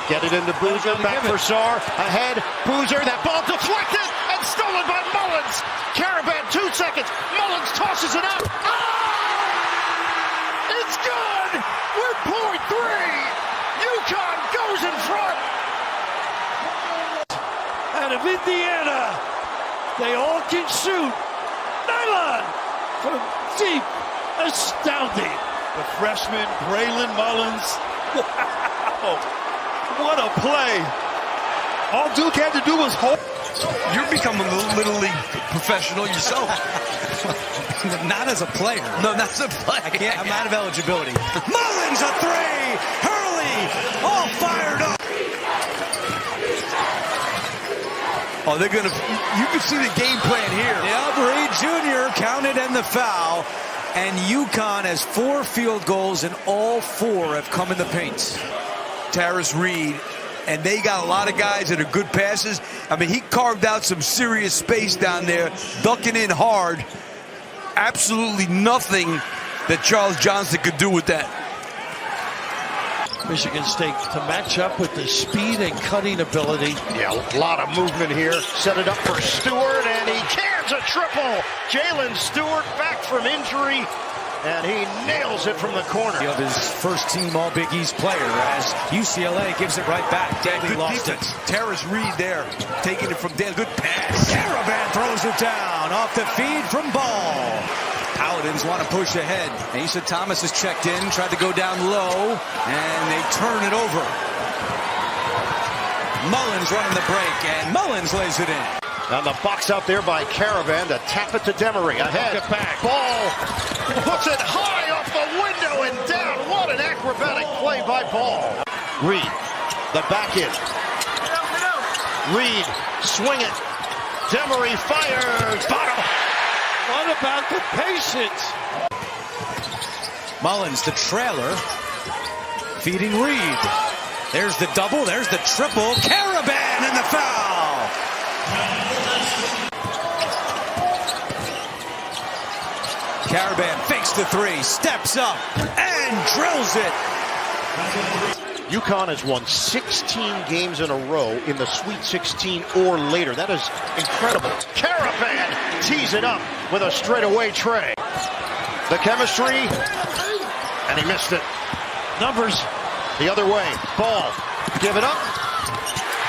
Get it into Boozer, back for Sarr, ahead, Boozer, that ball deflected and stolen by Mullins. Caravan, 2 seconds, Mullins tosses it up. Oh! It's good! With .3, UConn goes in front. Out of Indiana, they all can shoot. Nylon from deep, astounding. The freshman, Braylon Mullins. Wow, what a play. All Duke had to do was hold. You're becoming a little league professional yourself. Not as a player. No, not as a player. I'm out of eligibility. Mullins a 3! Hurley all fired up. Oh, they're gonna. You can see the game plan here. Yep, Reed Jr. counted in the foul, and UConn has 4 field goals, and all 4 have come in the paint. Tarris Reed, and they got a lot of guys that are good passes. I mean, he carved out some serious space down there, ducking in hard. Absolutely nothing that Charles Johnson could do with that. Michigan State to match up with the speed and cutting ability. Yeah, a lot of movement here. Set it up for Stewart, and he cans a triple. Jalen Stewart back from injury, and he nails it from the corner. Of his first team All Big East player as UCLA gives it right back. Danny Good lost defense. it. Tarris Reed there, taking it from Dan. Good pass. Caravan throws it down off the feed from Ball. Paladins want to push ahead. Asa Thomas is checked in, tried to go down low, and they turn it over. Mullins running the break, and Mullins lays it in. On the box out there by Caravan to tap it to Demery. Ahead, back. Ball puts it high off the window and down. What an acrobatic play by Ball. Reed, the back in. Reed, swing it. Demery fires. Bottom. What about the patience? Mullins, the trailer, feeding Reed. There's the double, there's the triple. Caravan and the foul. Caravan fakes the 3, steps up, and drills it. UConn has won 16 games in a row in the Sweet 16 or later. That is incredible. Caravan tees it up with a straightaway tray. The chemistry, and he missed it. Numbers the other way. Ball, give it up.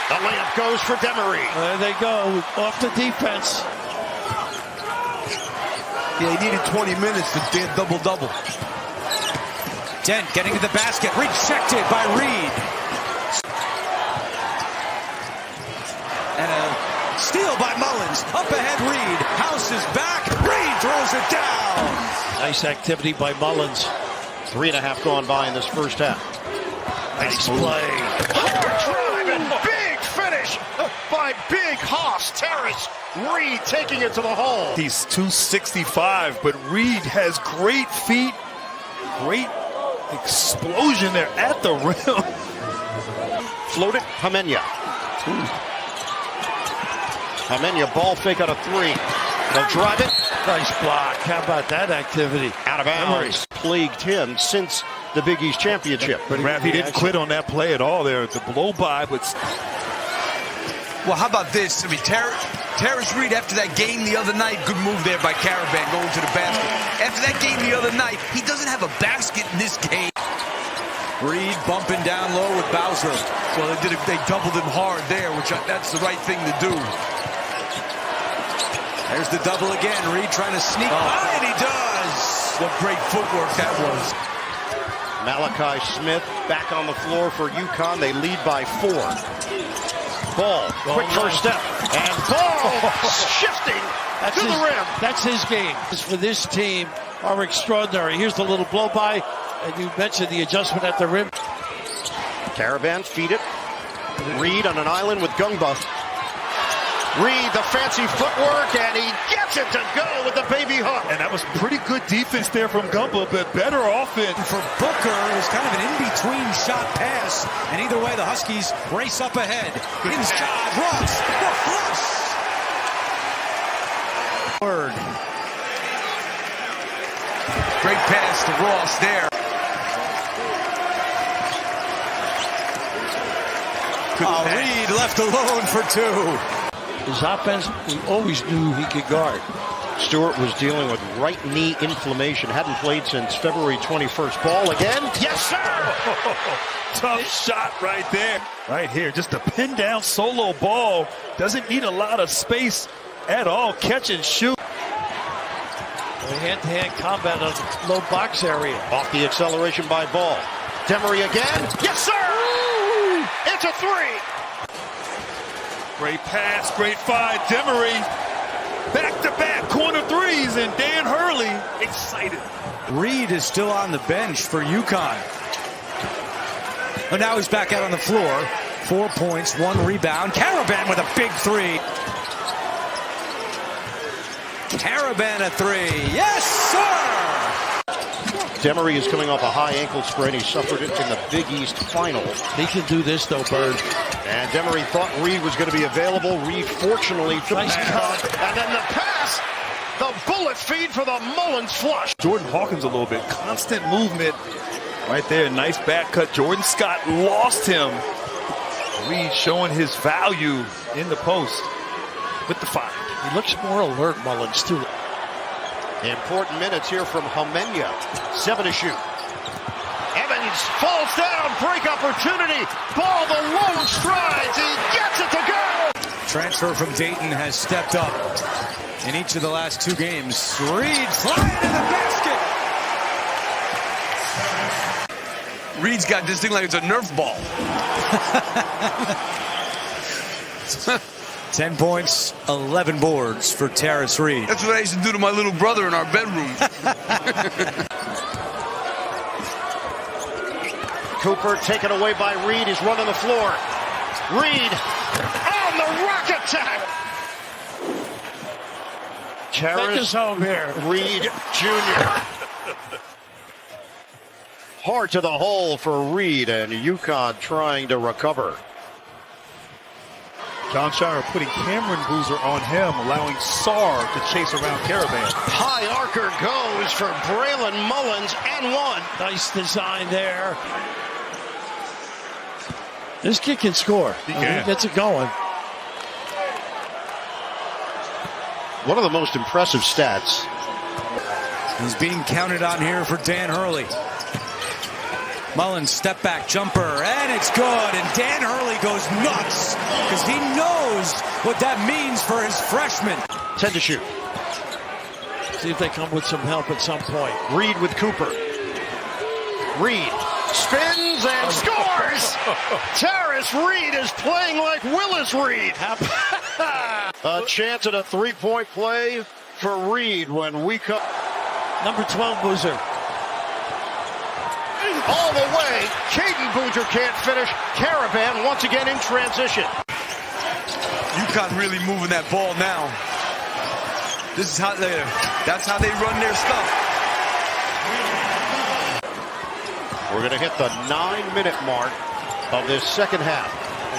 The layup goes for Demery. There they go, off the defense. Yeah, he needed 20 minutes to get double-double. Dent getting to the basket, rejected by Reed. And a steal by Mullins. Up ahead, Reed. House is back. Reed throws it down. Nice activity by Mullins. 3.5 gone by in this first half. Nice play. Hard drive and big finish by Big Hoss. Tarris. Reed taking it to the hole. He's 265, but Reed has great feet, great explosion there at the rim. Floated, Hamenya. Hamenya, ball fake out of 3. They'll drive it. Nice block. How about that activity? Out of bounds. Plagued him since the Big East Championship. But he didn't quit on that play at all there. The blow by, but... Well, how about this? I mean, Tarris Reed, after that game the other night, good move there by Caravan going to the basket. After that game the other night, he doesn't have a basket in this game. Reed bumping down low with Bowser. Well, they doubled him hard there, which that's the right thing to do. There's the double again. Reed trying to sneak by, and he does. What great footwork that was. Malachi Smith back on the floor for UConn. They lead by 4. Ball, quick first step, and Ball shifting to the rim. That's his game. For this team are extraordinary. Here's the little blow by, and you mentioned the adjustment at the rim. Caravan, feed it. Reed on an island with Gungba. Reed, the fancy footwork, and he gets it to go with the baby hook. And that was pretty good defense there from Gumba, but better offense. For Booker, it was kind of an in-between shot pass. And either way, the Huskies race up ahead. Inside, Ross, the flush. Word. Great pass to Ross there. Reed left alone for two. His offense, we always knew he could guard. Stewart was dealing with right knee inflammation. Hadn't played since February 21st. Ball again. Yes, sir! Tough shot right there. Right here, just a pin down solo ball. Doesn't need a lot of space at all. Catch and shoot. Hand-to-hand combat on the low box area. Off the acceleration by Ball. Demery again. Yes, sir! It's a three! Great pass, great find. Demery, back-to-back corner threes, and Dan Hurley excited. Reed is still on the bench for UConn. But now he's back out on the floor. 4 points, 1 rebound. Caravan with a big three. Caravan a three. Yes, sir! Demery is coming off a high ankle sprain. He suffered it in the Big East final. He can do this, though, Bird. And Demery thought Reed was going to be available. Reed, fortunately, Nice cut. and then the pass, the bullet feed for the Mullins flush. Jordan Hawkins a little bit. Constant movement right there. Nice back cut. Jordan Scott lost him. Reed showing his value in the post with the find. He looks more alert, Mullins, too. Important minutes here from Homenya. 7 to shoot. Evans falls down. Break opportunity. Ball the lone strides. He gets it to go. Transfer from Dayton has stepped up in each of the last 2 games. Reed flying to the basket. Reed's got this thing like it's a Nerf ball. 10 points, 11 boards for Tarris Reed. That's what I used to do to my little brother in our bedroom. Cooper taken away by Reed. He's running the floor. Reed on the rock attack. Take us Tarris home here. Reed Jr. Hard to the hole for Reed, and UConn trying to recover. John Shire putting Cameron Boozer on him, allowing Sarr to chase around Caravan. High archer goes for Braylon, Mullins, and one. Nice design there. This kid can score. He can. He gets it going. One of the most impressive stats. He's being counted on here for Dan Hurley. Mullins step back jumper, and it's good. And Dan Hurley goes nuts because he knows what that means for his freshman. 10 to shoot. See if they come with some help at some point. Reed with Cooper. Reed spins and scores. Tarris Reed is playing like Willis Reed. A chance at a three-point play for Reed when we come. Number 12, Boozer. All the way. Caden Boozer can't finish. Caravan once again in transition. UConn really moving that ball now. This is how that's how they run their stuff. We're going to hit the 9-minute mark of this second half.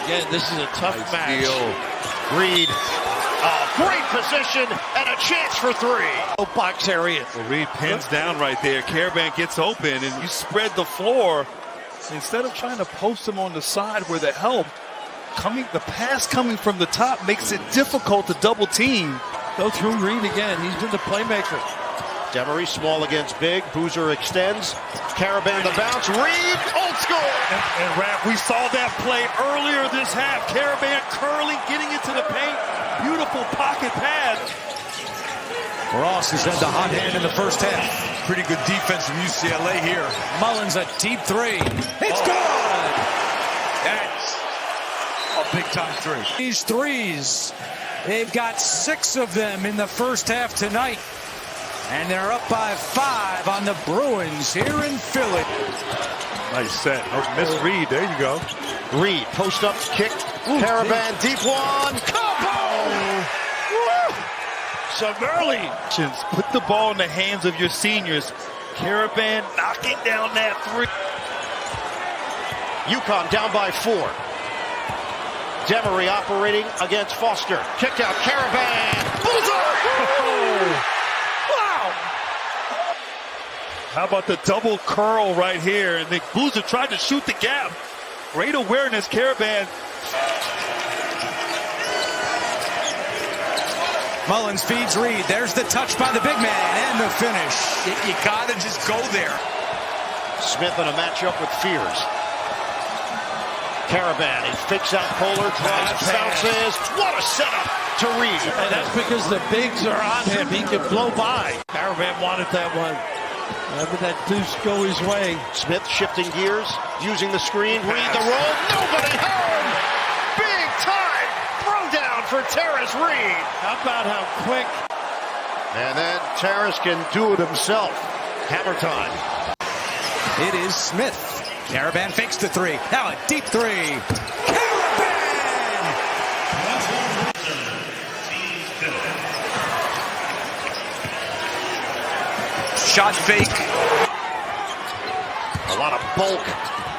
Again, this is a tough match. Reed, great position and a chance for three. Low box area. Well, Reed pins down right there. Caravan gets open, and you spread the floor. Instead of trying to post him on the side where the help, the pass coming from the top makes it difficult to double team. Go through Reed again. He's been the playmaker. Demery small against big. Boozer extends. Caravan the bounce. Reed, old school. And Raph, we saw that play earlier this half. Caravan curling, getting into the paint. Beautiful pocket pass. Ross has had the hot hand in the first half. Pretty good defense from UCLA here. Mullins a deep three. It's good. That's a big-time three. These threes, they've got 6 of them in the first half tonight. And they're up by 5 on the Bruins here in Philly. Nice set. Oh, Miss Reed, there you go. Reed, post up, kick. Caravan, deep one. Combo! Some early. Put the ball in the hands of your seniors. Caravan knocking down that three. UConn down by 4. Demery operating against Foster. Kicked out, Caravan. Bullseye! Wow. How about the double curl right here? And then Boozer tried to shoot the gap. Great awareness, Caravan Mullins feeds Reed. There's the touch by the big man and the finish. You gotta just go there. Smith in a matchup with Fears. Caravan, he fakes out Kohler, tries, bounces. What a setup to Reed. And that's because the bigs are on him. He can blow by. Caravan wanted that one. Never that deuce go his way. Smith shifting gears, using the screen. Reed the roll. Nobody home. Big time. Throw down for Tarris Reed. How about how quick? And then Tarris can do it himself. Hammer time. It is Smith. Caravan fakes the three. Now a deep three. Caravan! Shot fake. A lot of bulk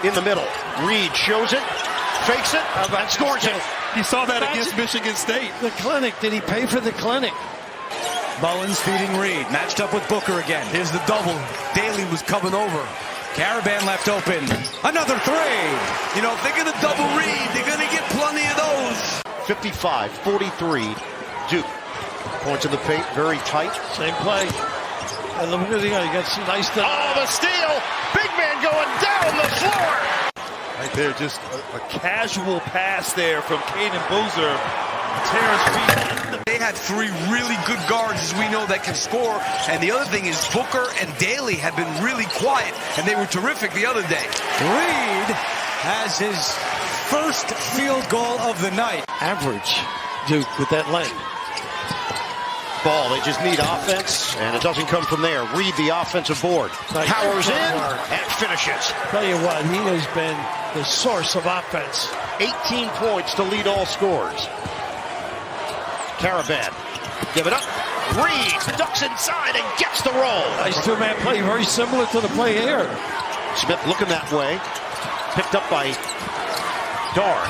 in the middle. Reed shows it, fakes it, and scores it. He saw that against Michigan State. The clinic. Did he pay for the clinic? Mullins feeding Reed. Matched up with Booker again. Here's the double. Daly was coming over. Caravan left open. Another three. You know, if they're going to double Reed, they're going to get plenty of those. 55-43, Duke. Points in the paint, very tight. Same play. And look at the guy. He got some nice stuff. Oh, the steal! Big man going down the floor! Right there, just a casual pass there from Caden Boozer. Tarris Reed. They had three really good guards, as we know, that can score. And the other thing is Booker and Daly have been really quiet, and they were terrific the other day. Reed has his first field goal of the night. Average Duke with that length. Ball, they just need offense, and it doesn't come from there. Reed the offensive board. Powers in and finishes. Tell you what, he has been the source of offense. 18 points to lead all scores. Caravan, give it up. Reed ducks inside and gets the roll. Nice two-man play, very similar to the play here. Smith looking that way. Picked up by Dar.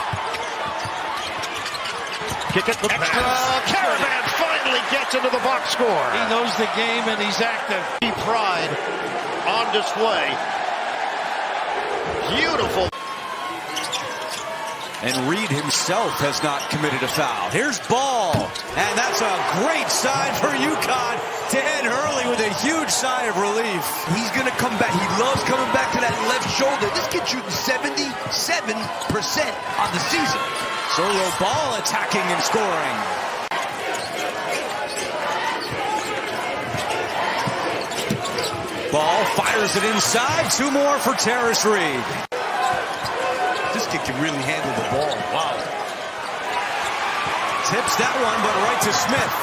Kick it, extra. Caravan finally gets into the box score. He knows the game and he's active. Pride on display. Beautiful. And Reed himself has not committed a foul. Here's Ball. And that's a great sign for UConn. Dan Hurley with a huge sigh of relief. He's going to come back. He loves coming back to that left shoulder. This kid shooting 77% on the season. Solo Ball attacking and scoring. Ball fires it inside. Two more for Tarris Reed. This kid can really handle the ball. Wow. Tips that one, but right to Smith.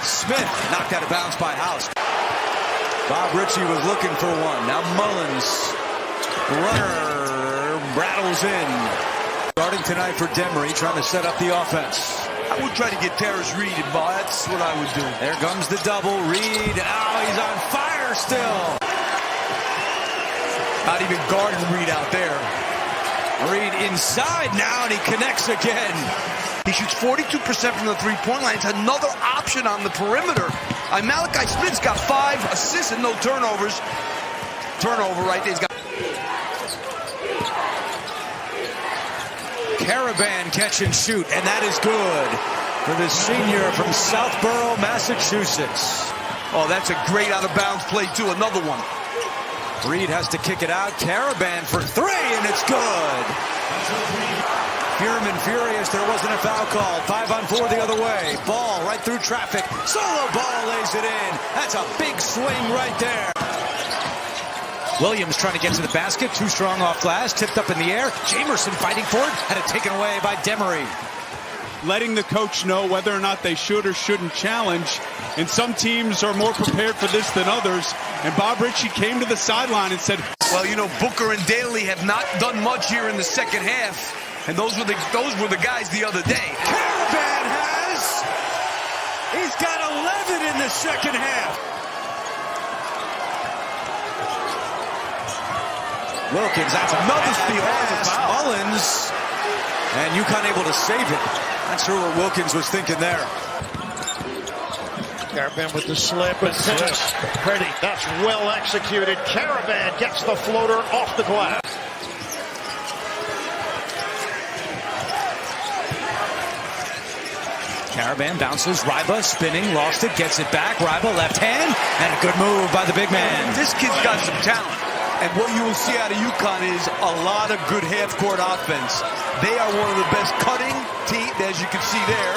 Smith knocked out of bounds by House. Bob Ritchie was looking for one. Now Mullins. Runner rattles in. Starting tonight for Demery, trying to set up the offense. I would try to get Tarris Reed involved. That's what I would do. There comes the double. Reed. Oh, he's on fire still. Not even guarding Reed out there. Reed inside now, and he connects again. He shoots 42% from the three-point line. It's another option on the perimeter. Malachi Smith's got 5 assists and no turnovers. Turnover right there. He's got Caravan catch and shoot, and that is good for the senior from Southborough, Massachusetts. Oh, that's a great out-of-bounds play, too. Another one. Reed has to kick it out. Caravan for three, and it's good. Furman furious. There wasn't a foul called. 5-on-4 the other way. Ball right through traffic. Solo Ball lays it in. That's a big swing right there. Williams trying to get to the basket. Too strong off glass. Tipped up in the air. Jamerson fighting for it. Had it taken away by Demery. Letting the coach know whether or not they should or shouldn't challenge. And some teams are more prepared for this than others. And Bob Ritchie came to the sideline and said, well, you know, Booker and Daly have not done much here in the second half. And those were the guys the other day. Caravan he's got 11 in the second half. Wilkins, that's another steal. Mullins, and UConn able to save it. Not sure what Wilkins was thinking there. Caravan with the slip and finish. Pretty. That's well executed. Caravan gets the floater off the glass. Caravan bounces. Ryba spinning, lost it, gets it back. Ryba left hand, and a good move by the big man. This kid's got some talent. And what you will see out of UConn is a lot of good half-court offense. They are one of the best cutting teams, as you can see there.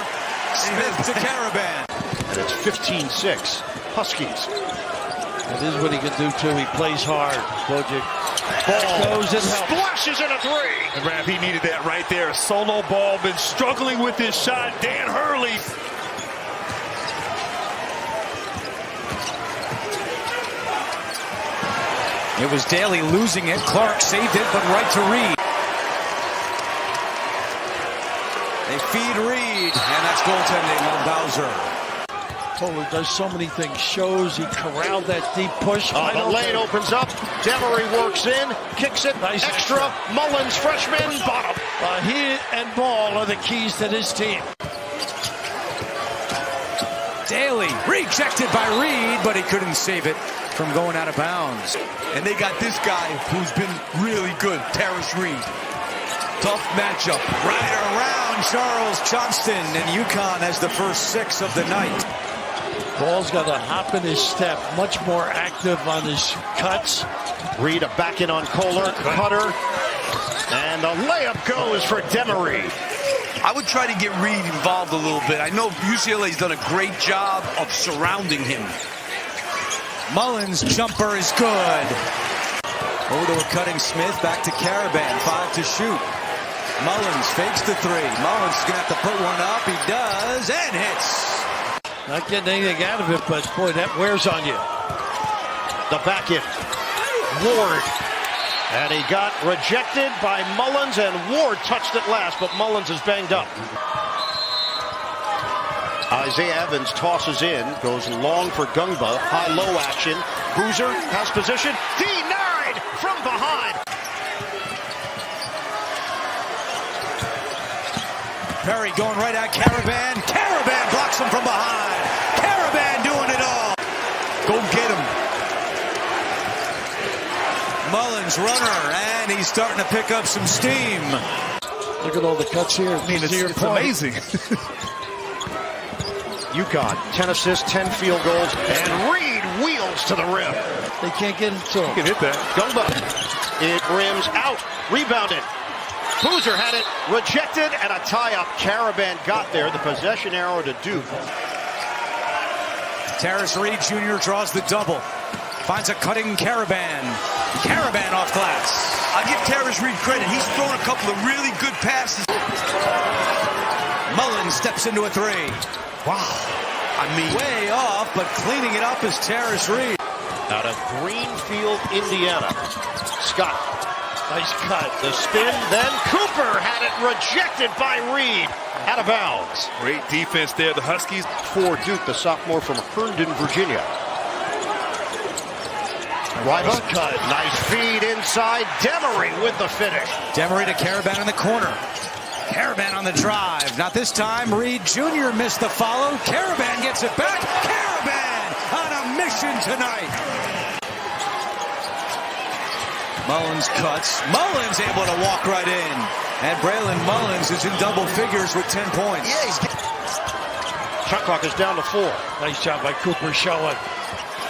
Smith to Caravan. And it's 15-6. Huskies. That is what he can do, too. He plays hard. Bojic. Ball goes and helps. Splashes in a three. And Raph, he needed that right there. A solo ball, been struggling with his shot. Dan Hurley. It was Daly losing it. Clark saved it, but right to Reed. They feed Reed, and that's goaltending on Bowser. Kohler does so many things. Shows he corralled that deep push. The lane opens up. Demery works in, kicks it. Nice extra. Mullins, freshman, bottom. He and Ball are the keys to this team. Daly rejected by Reed, but he couldn't save it from going out of bounds. And they got this guy who's been really good, Tarris Reed. Tough matchup. Right around Charles Johnston, and UConn has the first 6 of the night. Ball's got a hop in his step, much more active on his cuts. Reed a back in on Kohler, cutter, and the layup goes for Demery. I would try to get Reed involved a little bit. I know UCLA's done a great job of surrounding him. Mullins' jumper is good. Over to a cutting Smith, back to Caravan, 5 to shoot. Mullins fakes the 3. Mullins is going to have to put one up. He does, and hits. Not getting anything out of it, but boy, that wears on you. The back in. Ward. And he got rejected by Mullins, and Ward touched it last, but Mullins is banged up. Isaiah Evans tosses in, goes long for Gungba. High-low action. Boozer has position. Denied from behind. Perry going right at Caravan. Caravan blocks him from behind. Caravan doing it all. Go get him. Mullins runner, and he's starting to pick up some steam. Look at all the cuts here. I mean, it's amazing. UConn, 10 assists, 10 field goals, and Reed wheels to the rim. They can't get into him. You can hit that. Gungba. It rims out. Rebounded. Boozer had it rejected, and a tie-up. Caravan got there. The possession arrow to Duke. Tarris Reed Jr. draws the double. Finds a cutting Caravan. Caravan off glass. I'll give Tarris Reed credit. He's thrown a couple of really good passes. Mullins steps into a 3. Wow. I mean, Way off, but cleaning it up is Tarris Reed. Out of Greenfield, Indiana. Scott. Nice cut. The spin, then Cooper had it rejected by Reed. Out of bounds. Great defense there. The Huskies. For Duke, the sophomore from Herndon, Virginia. Ryba cut. Nice feed inside. Demery with the finish. Demery to Caravan in the corner. Caravan on the drive. Not this time. Reed Jr. missed the follow. Caravan gets it back. Caravan on a mission tonight. Mullins cuts. Mullins able to walk right in. And Braylon Mullins is in double figures with 10 points. Shot clock is down to 4. Nice job by Cooper showing.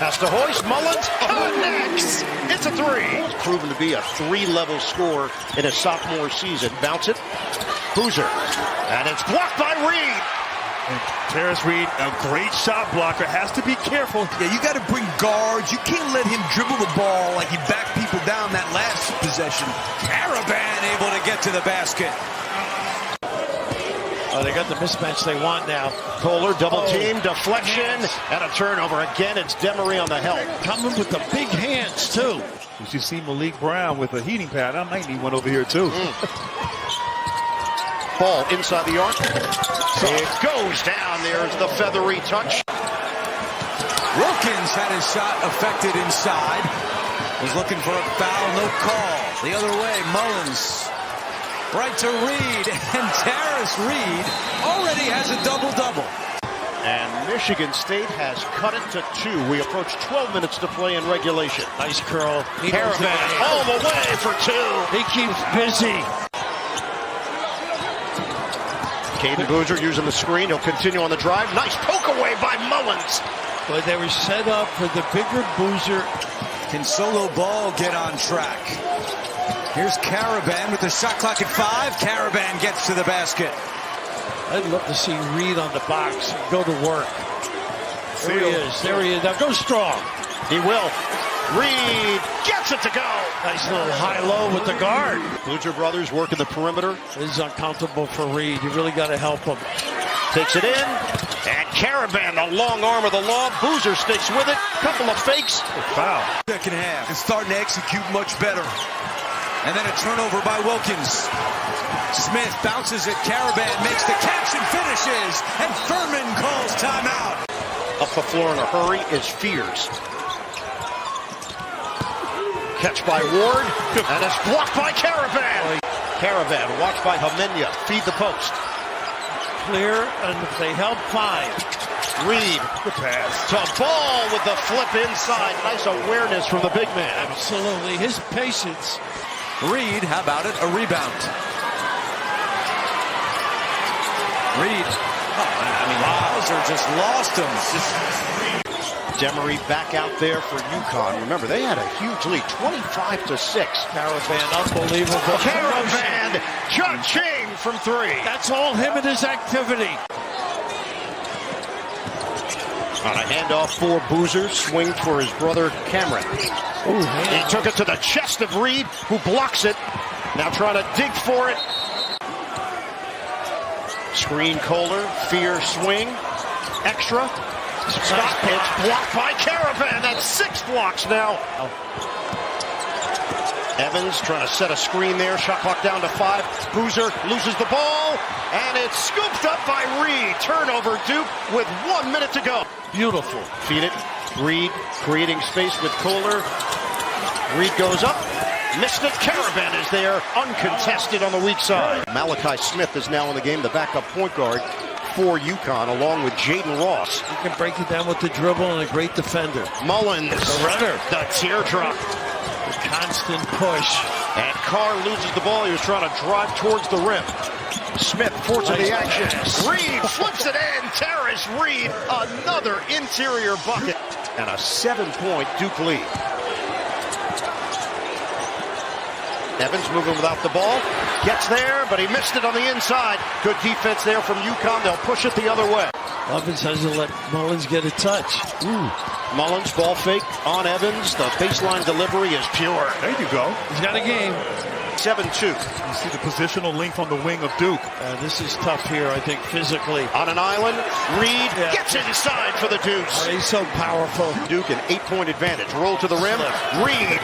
Has to hoist. Mullins connects. It's a 3. He's proven to be a 3-level scorer in his sophomore season. Bounce it. Boozer. And it's blocked by Reed. And Tarris Reed, a great shot blocker, has to be careful. yeah, you got to bring guards. You can't let him dribble the ball like he backed people down that last possession. Caravan able to get to the basket. Oh, they got the mismatch they want now. Kohler, double team, deflection, and a turnover. Again, it's Demery on the help. Coming with the big hands, too. You should see Malik Brown with a heating pad. I might need one over here, too. Ball inside the arc. It goes down. There's the feathery touch. Wilkins had his shot affected inside. Was looking for a foul, no call. The other way, Mullins. Right to Reed, and Tarris Reed already has a double-double. And Michigan State has cut it to 2. We approach 12 minutes to play in regulation. Nice curl. Caravan all the way for 2. He keeps busy. Caden Boozer using the screen. He'll continue on the drive. Nice poke away by Mullins. But they were set up for the bigger Boozer. Can Solo Ball get on track? Here's Caravan with the shot clock at 5. Caravan gets to the basket. I'd love to see Reed on the box and go to work. There he is. There he is. Now go strong. He will. Reed gets it to go. Nice little high-low with the guard. Boozer brothers working the perimeter. This is uncomfortable for Reed. You really got to help him. Takes it in. And Caravan, the long arm of the law. Boozer sticks with it. Couple of fakes. Foul. Second half. It's starting to execute much better. And then a turnover by Wilkins. Smith bounces it. Caravan makes the catch and finishes. And Furman calls timeout. Up the floor in a hurry is Fears. Catch by Ward. And it's blocked by Caravan. Caravan watched by Hamenya. Feed the post. Clear, and if they help, fine. Reed. Good pass. To Ball with the flip inside. Nice awareness from the big man. Absolutely. His patience. Reed, how about it? A rebound. Reed. Bowser just lost him. Demery back out there for UConn. Remember, they had a huge lead, 25-6. Caravan, unbelievable. Caravan, cha-ching from 3. That's all him and his activity. On a handoff for Boozer, swing for his brother Cameron. Ooh, he took it to the chest of Reed, who blocks it. Now trying to dig for it. Screen Kohler, Fear swing, extra. Spot pitch, blocked by Caravan. That's 6 blocks now. Evans trying to set a screen there. Shot clock down to 5. Boozer loses the ball, and it's scooped up by Reed. Turnover Duke with 1 minute to go. Beautiful. Feed it. Reed creating space with Kohler. Reed goes up. Missed it. Caravan is there, uncontested on the weak side. Malachi Smith is now in the game, the backup point guard for UConn, along with Jaden Ross. He can break it down with the dribble and a great defender. Mullins, The runner. the teardrop. The constant push. And Carr loses the ball. He was trying to drive towards the rim. Smith forcing the action. Reed flips it in. Tarris, Reed, another interior bucket. And a 7-point Duke lead. Evans moving without the ball. Gets there, but he missed it on the inside. Good defense there from UConn. They'll push it the other way. Evans hasn't let Mullins get a touch. Mullins ball fake on Evans. The baseline delivery is pure. There you go. He's got a game. 7-2. You see the positional length on the wing of Duke. This is tough here, I think, physically. On an island, Reed gets inside for the Deuce. He's so powerful. Duke an 8-point advantage. Roll to the rim. Reed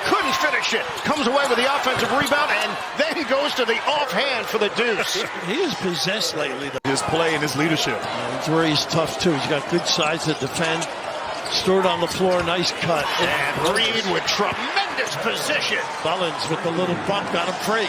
couldn't finish it. Comes away with the offensive rebound and then goes to the offhand for the Deuce. He is possessed lately, though. His play and his leadership. That's where he's tough, too. He's got good size to defend. Stewart on the floor, nice cut. And Reed with tremendous position. Mullins with the little bump got him free.